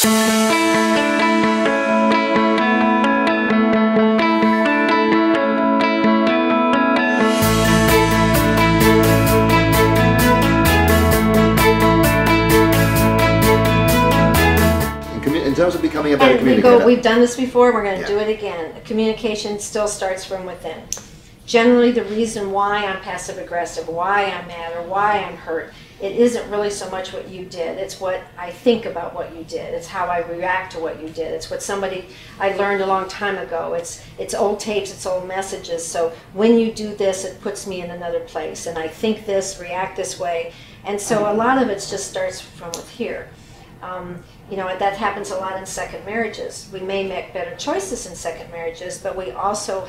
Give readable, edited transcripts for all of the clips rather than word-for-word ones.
In terms of becoming a better communicator. We've done this before, we're going to do it again. Communication still starts from within. Generally, the reason why I'm passive aggressive, why I'm mad, or why I'm hurt, it isn't really so much what you did. It's what I think about what you did. It's how I react to what you did. It's what somebody I learned a long time ago. It's old tapes, it's old messages. So when you do this, it puts me in another place. And I think this, react this way. And so a lot of it just starts from with here. You know, that happens a lot in second marriages. We may make better choices in second marriages, but we also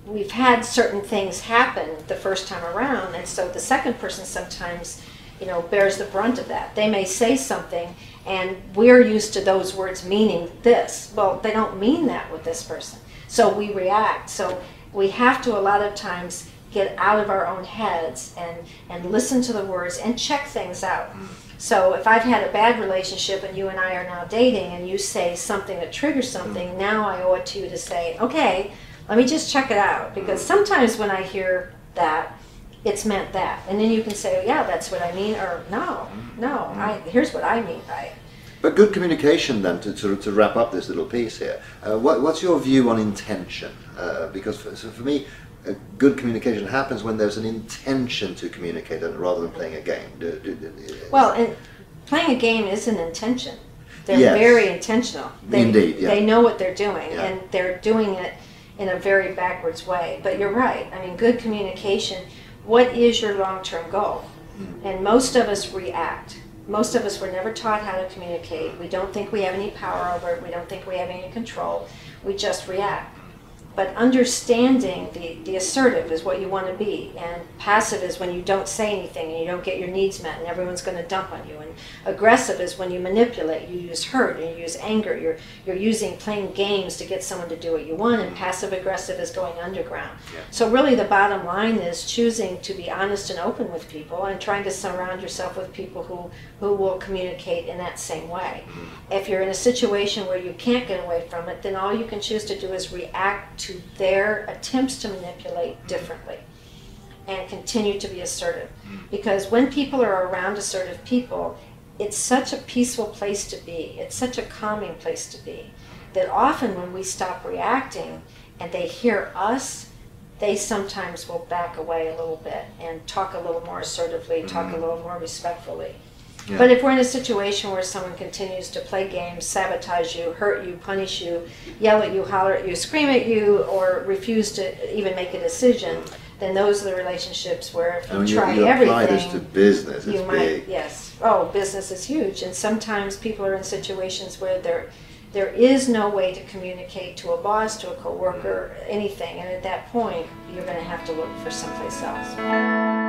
we've had certain things happen the first time around, and so the second person sometimes, you know, bears the brunt of that. They may say something, and we're used to those words meaning this. Well, they don't mean that with this person. So we react. So we have to, a lot of times, get out of our own heads and listen to the words and check things out. So if I've had a bad relationship and you and I are now dating and you say something that triggers something, now I owe it to you to say, okay, let me just check it out. Because sometimes when I hear that, it's meant that. And then you can say, oh, yeah, that's what I mean, or no, here's what I mean by it. But good communication then, to wrap up this little piece here, what's your view on intention? Because for me, good communication happens when there's an intention to communicate rather than playing a game. Well, and playing a game is an intention. They're very intentional. Indeed, yeah. They know what they're doing, and they're doing it in a very backwards way. But you're right. I mean, good communication, what is your long-term goal? And most of us react. Most of us were never taught how to communicate. We don't think we have any power over it. We don't think we have any control. We just react. But understanding the assertive is what you want to be, and passive is when you don't say anything and you don't get your needs met and everyone's going to dump on you. And aggressive is when you manipulate, you use hurt, you use anger, you're using playing games to get someone to do what you want, and passive aggressive is going underground. Yeah. So really the bottom line is choosing to be honest and open with people and trying to surround yourself with people who will communicate in that same way. If you're in a situation where you can't get away from it, then all you can choose to do is react to their attempts to manipulate differently and continue to be assertive. Because when people are around assertive people, it's such a peaceful place to be. It's such a calming place to be that often when we stop reacting and they hear us, they sometimes will back away a little bit and talk a little more assertively, talk a little more respectfully. Yeah. But if we're in a situation where someone continues to play games, sabotage you, hurt you, punish you, yell at you, holler at you, scream at you, or refuse to even make a decision, then those are the relationships where if you try everything, apply this to business, it's big. Yes. Oh, business is huge. And sometimes people are in situations where there is no way to communicate to a boss, to a coworker, anything. And at that point, you're going to have to look for someplace else.